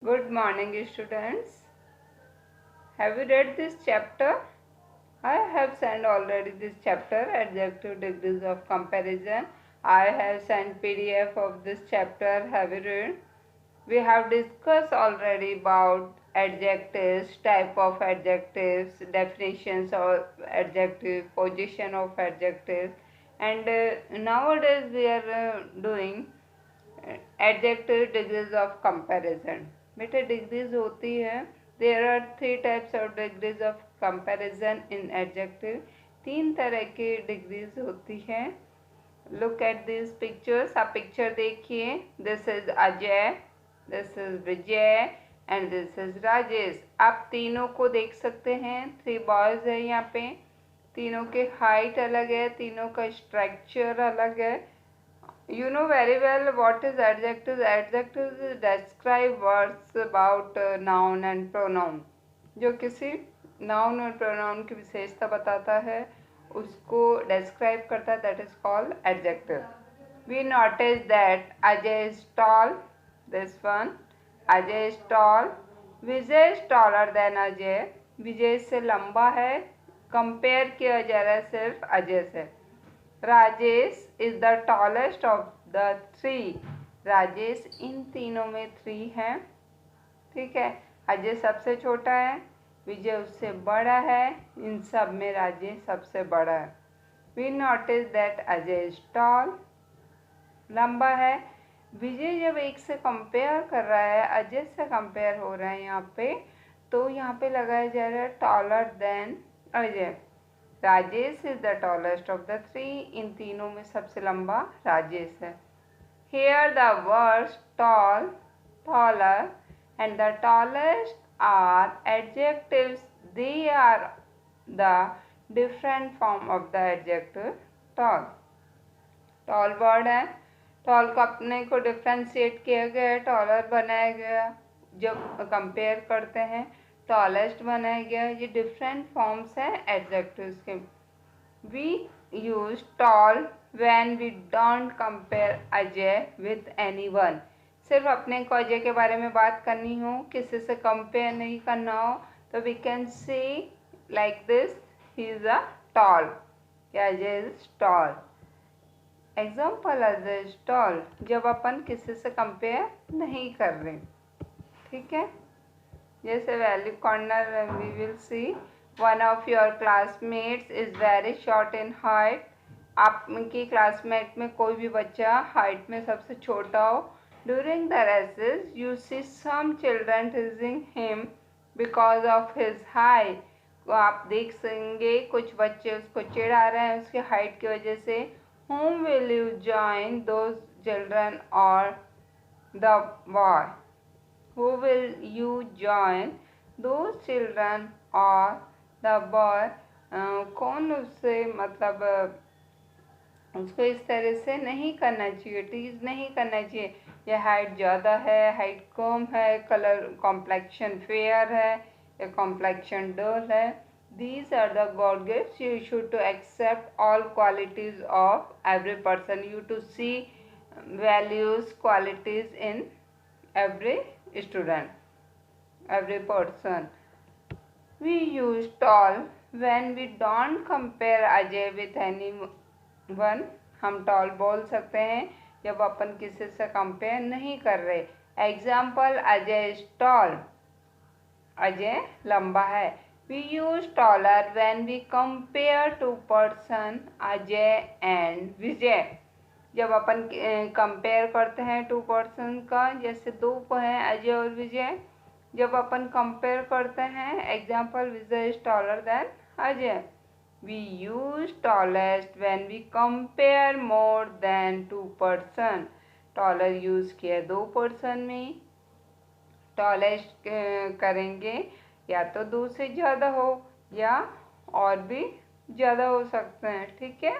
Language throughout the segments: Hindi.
Good morning, students. Have you read this chapter? I have sent already this chapter, Adjective Degrees of Comparison. I have sent PDF of this chapter. Have you read? We have discussed already about adjectives, type of adjectives, definitions of adjective, position of adjectives, and nowadays we are doing adjective degrees of comparison. बेटे डिग्रीज होती है, there are 3 types of degrees of comparison in adjective. 3 तरह की डिग्रीज होती है. Look at this pictures. आप पिक्चर देखिए. This is Ajay, this is Vijay and this is Rajesh. आप तीनों को देख सकते हैं. 3 बॉयज है यहाँ पे. तीनों के हाइट अलग है, तीनों का स्ट्रक्चर अलग है. You know very well what is adjectives. Adjectives describe words about noun and pronoun. जो किसी noun और pronoun की विशेषता बताता है, उसको describe करता है, that is called adjective. We notice that Ajay is tall. This one, Ajay is tall. Vijay is taller than Ajay. विजय से लंबा है. कंपेयर किया जा रहा है सिर्फ अजय से. Rajesh is the tallest of the 3. Rajesh इन तीनों में 3 है. ठीक है. अजय सबसे छोटा है, विजय उससे बड़ा है. इन सब में राजेश सबसे बड़ा है. We notice that Ajay is tall, लंबा है. विजय जब एक से कंपेयर कर रहा है, अजय से कंपेयर हो रहा है यहाँ पे, तो यहाँ पे लगाया जा रहा है taller than Ajay. Rajesh is the tallest of the 3. इन तीनों में सबसे लंबा राजेश है. Here the words tall, taller and the tallest are adjectives. They are the different form of the adjective tall. tall word है. tall को अपने को डिफ्रेंशिएट किया गया है, taller बनाया गया. जब कंपेयर करते हैं टॉलेस्ट बनाया गया. ये डिफरेंट फॉर्म्स हैं एडजेक्टिव्स के. We use tall when we don't compare Ajay with anyone. सिर्फ अपने को अजय के बारे में बात करनी हो, किसी से कंपेयर नहीं करना हो, तो we can say like this, he is a tall, या Ajay is tall. Example, Ajay is tall, जब अपन किसी से कंपेयर नहीं कर रहे. ठीक है. जैसे value corner we will see one of your classmates is very short in height. आपकी क्लासमेट में कोई भी बच्चा हाइट में सबसे छोटा हो. During the recess you see some children teasing him because of his height. आप देख सकेंगे कुछ बच्चे उसको चिढ़ा रहे हैं उसके हाइट की वजह से. whom will you join, those children or the boy? Who will you join, those children or the boy? कौन उससे मतलब उसको इस तरह से नहीं करना चाहिए, टीज नहीं करना चाहिए. ये हाइट ज़्यादा है, हाइट कम है, कलर कॉम्प्लेक्शन फेयर है, या कॉम्प्लेक्शन डल है. These are the God gifts. You should to accept all qualities of every person. You to see values, qualities in every student, every person. We use tall when we don't compare Ajay with anyone. हम tall बोल सकते हैं जब अपन किसी से कंपेयर नहीं कर रहे. Example, Ajay is toll, Ajay लंबा है. We use taller when we compare 2 person, Ajay and Vijay. जब अपन कंपेयर करते हैं 2 पर्सन का, जैसे 2 को हैं अजय और विजय. जब अपन कंपेयर करते हैं, example, Vijay is taller than Ajay. We use tallest when we compare more than 2 person. Taller use किया 2 पर्सन में. टॉलेस्ट करेंगे या तो 2 से ज़्यादा हो या और भी ज़्यादा हो सकते हैं. ठीक है.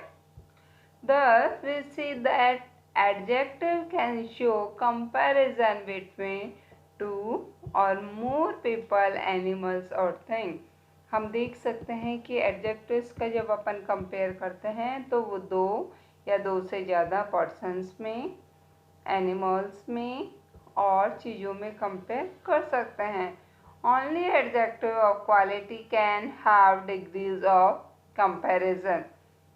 Thus, we see that adjective can show comparison between 2 or more people, animals or things. हम देख सकते हैं कि adjectives का जब अपन कंपेयर करते हैं तो वो 2 या 2 से ज़्यादा पर्सन्स में, एनिमल्स में और चीज़ों में कंपेयर कर सकते हैं। Only adjective of quality can have degrees of comparison.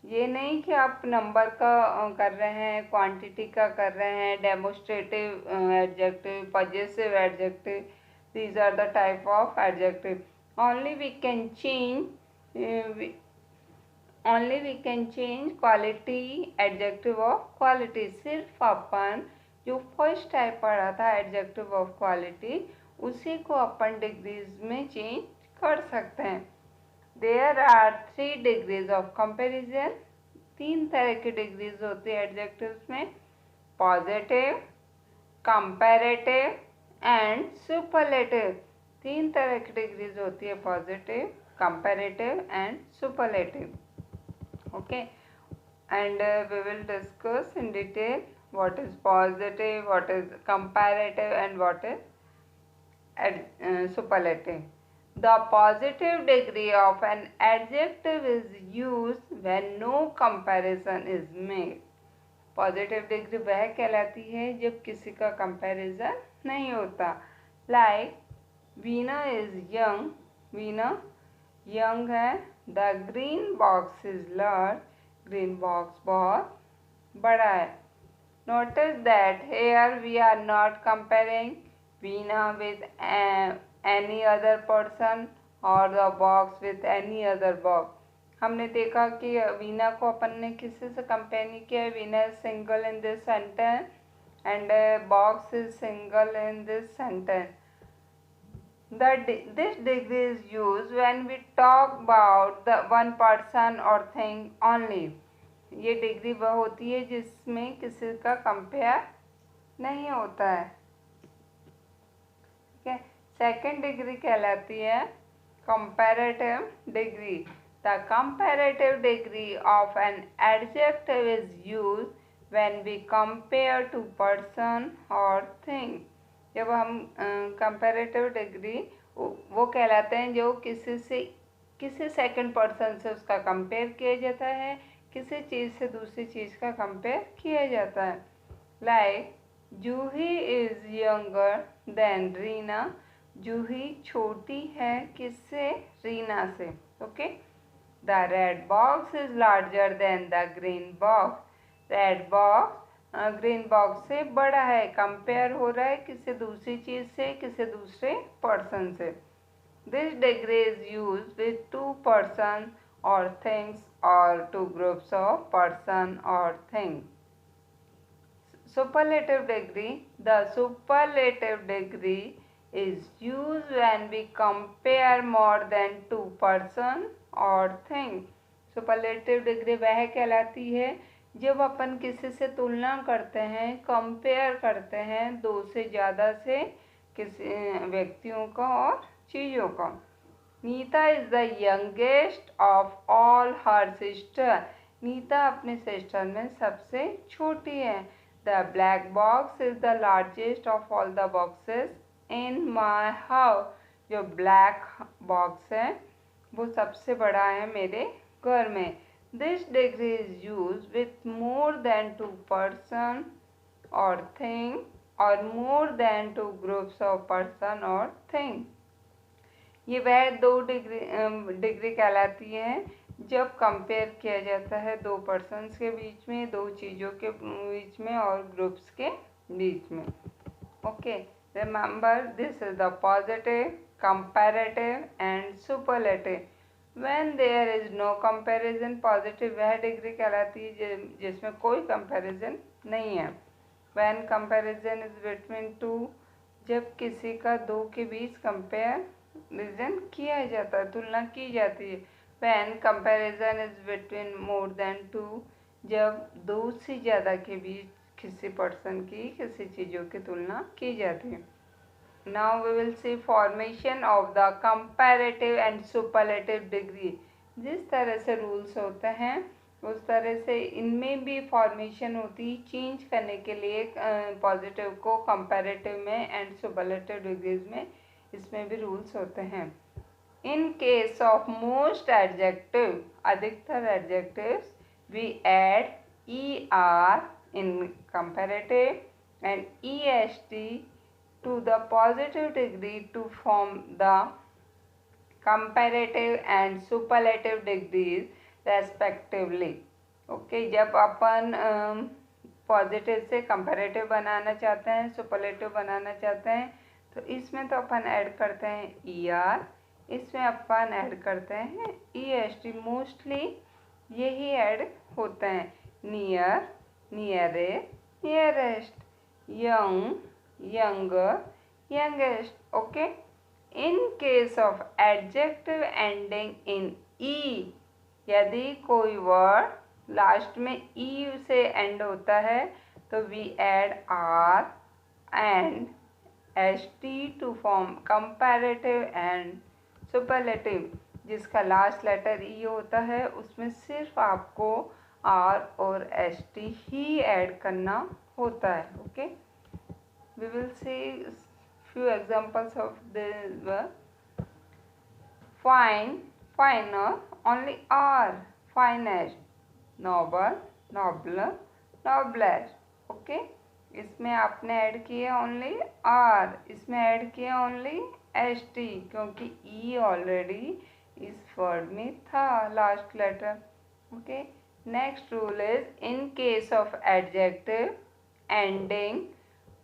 ये नहीं कि आप नंबर का कर रहे हैं, क्वांटिटी का कर रहे हैं, demonstrative adjective, possessive adjective, these are the type of adjective. Only we can change only we can change quality adjective of quality. सिर्फ अपन जो फर्स्ट टाइप पढ़ा था एडजेक्टिव ऑफ क्वालिटी, उसी को अपन डिग्रीज में चेंज कर सकते हैं। There are 3 degrees of comparison. 3 तरह की डिग्रीज होती है एडजेक्टिव्स में, पॉजिटिव, कंपैरेटिव एंड सुपरलेटिव। 3 तरह की डिग्रीज होती है, positive, comparative and superlative. Okay, and we will discuss in detail what is positive, what is comparative and what is superlative. The positive degree of an adjective is used when no comparison is made. Positive degree वह कहलाती है जब किसी का कंपैरिजन नहीं होता। Like Veena is young, Veena young है। The green box is large, green box बहुत बड़ा है। Notice that here we are not comparing Veena with any other person और the box with any other box. हमने देखा कि वीना को अपन ने किसी से कंपेयर नहीं किया। Veena is single in this sentence and box is single in this sentence. This degree is used when we talk about the one person or thing only. ये डिग्री वह होती है जिसमें किसी का कंपेयर नहीं होता है। ठीक है। सेकेंड डिग्री कहलाती है comparative degree. The comparative degree of an adjective is used when we compare two person और थिंग। जब हम कंपैरेटिव डिग्री वो कहलाते हैं जो किसी सेकंड पर्सन से उसका कंपेयर किया जाता है, किसी चीज़ से दूसरी चीज़ का कंपेयर किया जाता है। Like Juhi is younger than Reena. जूही छोटी है किससे? रीना से। Okay. The red box is larger than the green box. Red box green box से बड़ा है, कंपेयर हो रहा है किसी दूसरी चीज़ से, किसी दूसरे पर्सन से। This degree is use with 2 person और थिंग्स और 2 ग्रुप्स ऑफ पर्सन और thing. Superlative degree. The superlative degree is use when we compare more than 2 person और थिंग। सुपरलेटिव डिग्री वह कहलाती है जब अपन किसी से तुलना करते हैं, कंपेयर करते हैं 2 से ज़्यादा से किसी व्यक्तियों का और चीज़ों का। Neeta is the youngest of all her sister. Neeta अपनी सिस्टर में सबसे छोटी है। The black box is the largest of all the boxes in my house. जो ब्लैक बॉक्स है वो सबसे बड़ा है मेरे घर में। This degree is used with more than 2 person or thing or more than 2 groups of person or thing. ये वह 2 डिग्री कहलाती है जब कंपेयर किया जाता है 2 पर्सन्स के बीच में, 2 चीज़ों के बीच में और ग्रुप्स के बीच में। Okay, remember this is the positive, comparative and superlative. When there is no comparison, positive वह डिग्री कहलाती है जिसमें कोई कंपैरिजन नहीं है। When comparison is between 2, जब किसी का 2 के बीच कंपैरिजन किया जाता है, तुलना की जाती है। When comparison is between more than 2, जब 2 से ज़्यादा के बीच किसी पर्सन की, किसी चीज़ों की तुलना की जाती है। Now we will see formation of the comparative and superlative degree. जिस तरह से रूल्स होते हैं उस तरह से इनमें भी फॉर्मेशन होती, चेंज करने के लिए पॉजिटिव को कंपैरेटिव में एंड सुपरलेटिव डिग्रीज में, इसमें भी रूल्स होते हैं। In case of most adjective, अधिकतर एडजेक्टिव्स, वी ऐड ER इन कंपैरेटिव एंड EST to the positive degree to form the comparative and superlative degrees respectively. Okay जब अपन पॉजिटिव से कंपैरेटिव बनाना चाहते हैं, सुपरलेटिव बनाना चाहते हैं, तो इसमें तो अपन ऐड करते हैं ई आर, इसमें अपन ऐड करते हैं ई एस टी। मोस्टली यही ऐड होते हैं। Near, nearest, nearest, young, younger, youngest. Okay, in case of adjective ending in e, यदि कोई वर्ड लास्ट में ई से एंड होता है तो we add R and S T to form comparative and superlative. जिसका लास्ट लेटर ई होता है उसमें सिर्फ आपको आर और एस टी ही ऐड करना होता है। Okay, we will see few examples of this were fine, finer, only R, finest, noble, nobler, noblest। Okay, इसमें आपने ऐड किया ओनली आर, इसमें ऐड किया ओनली एस टी, क्योंकि ई ऑलरेडी इस वर्ड में था last letter. Okay, next rule is in case of adjective ending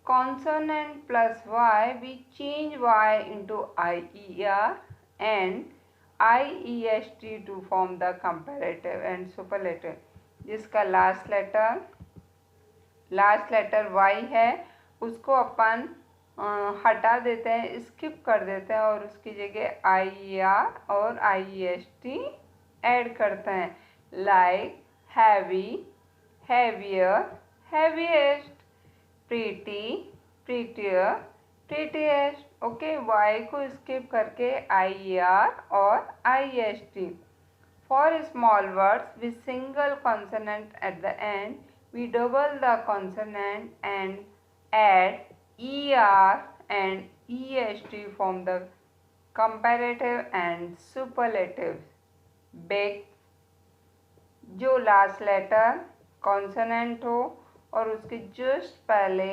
consonant plus y, we change y into IER and IEST to form the comparative and superlative। जिसका लास्ट लेटर y है उसको अपन हटा देते हैं, स्किप कर देते हैं और उसकी जगह IER और IEST ऐड करते हैं। Like heavy, heavier, heaviest, pretty, prettier, prettiest। Okay, y को स्किप करके IER और IEST। For small words with single consonant at the end, we double the consonant and add ER and EST from the comparative and superlative। Big, जो लास्ट लेटर कॉन्सोनेंट हो और उसके जस्ट पहले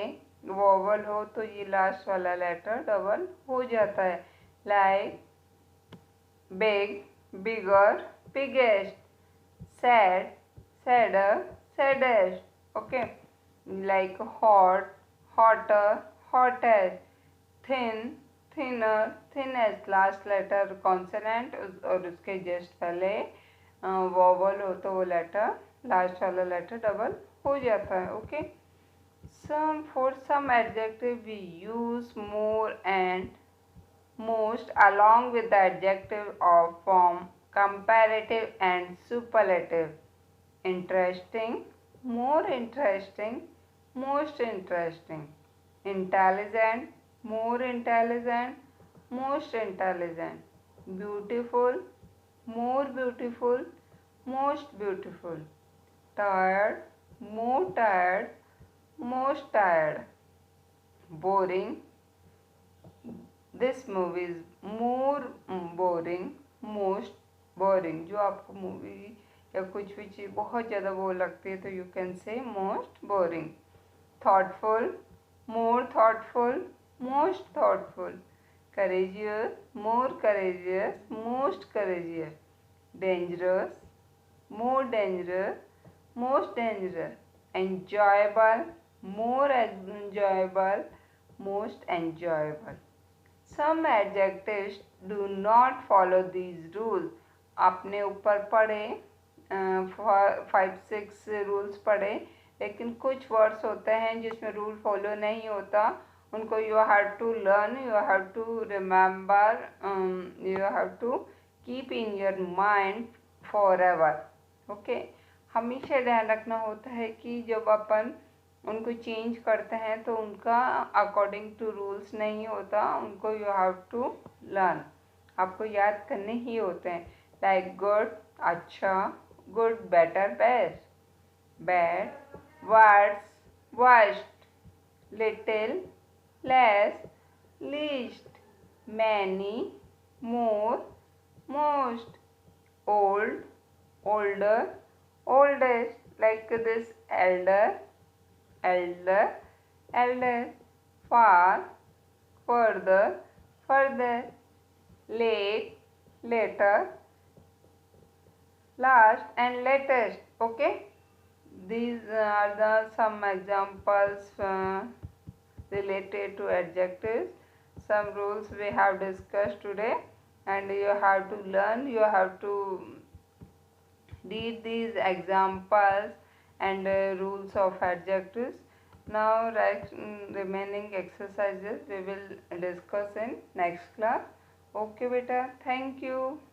वोवल हो तो ये लास्ट वाला लेटर डबल हो जाता है। Like big, bigger, biggest, sad, sadder, saddest. Okay, like hot, hotter, hottest, thin, thinner, thinnest. Last letter consonant और उसके जस्ट पहले वोवल हो तो वो लेटर, लास्ट वाला लेटर डबल हो जाता है। Okay, for some adjective we use more and most along with the adjective of form comparative and superlative। Interesting, more interesting, most interesting। Intelligent, more intelligent, most intelligent। Beautiful, more beautiful, most beautiful। Tired, more tired, most tired। Boring, this movie is more boring, most boring। जो आपको मूवी या कुछ भी चीज़ बहुत ज़्यादा वो लगती है तो you can say most boring. Thoughtful, more thoughtful, most thoughtful। Courageous, more courageous, most courageous। Dangerous, more dangerous, most dangerous। Enjoyable, more enjoyable, most enjoyable। Some adjectives do not follow these rules। आपने ऊपर पढ़े 5-6 रूल्स पढ़े, लेकिन कुछ वर्ड्स होते हैं जिसमें रूल फॉलो नहीं होता, उनको you have to learn, you have to remember, you have to keep in your mind for ever. Okay, हमेशा ध्यान रखना होता है कि जब अपन उनको चेंज करते हैं तो उनका अकॉर्डिंग टू रूल्स नहीं होता, उनको यू हैव टू लर्न, आपको याद करने ही होते हैं। लाइक गुड, अच्छा, good, better, best, bad, worse, worst, little, less, least, many, more, most, old, older, oldest। like this elder, elder, elder। far, further, further, late, later, last and latest. Okay, these are the some examples related to adjectives. Some rules we have discussed today, and you have to learn, you have to read these examples and rules of adjectives. Now remaining exercises we will discuss in next class. Okay beta, thank you.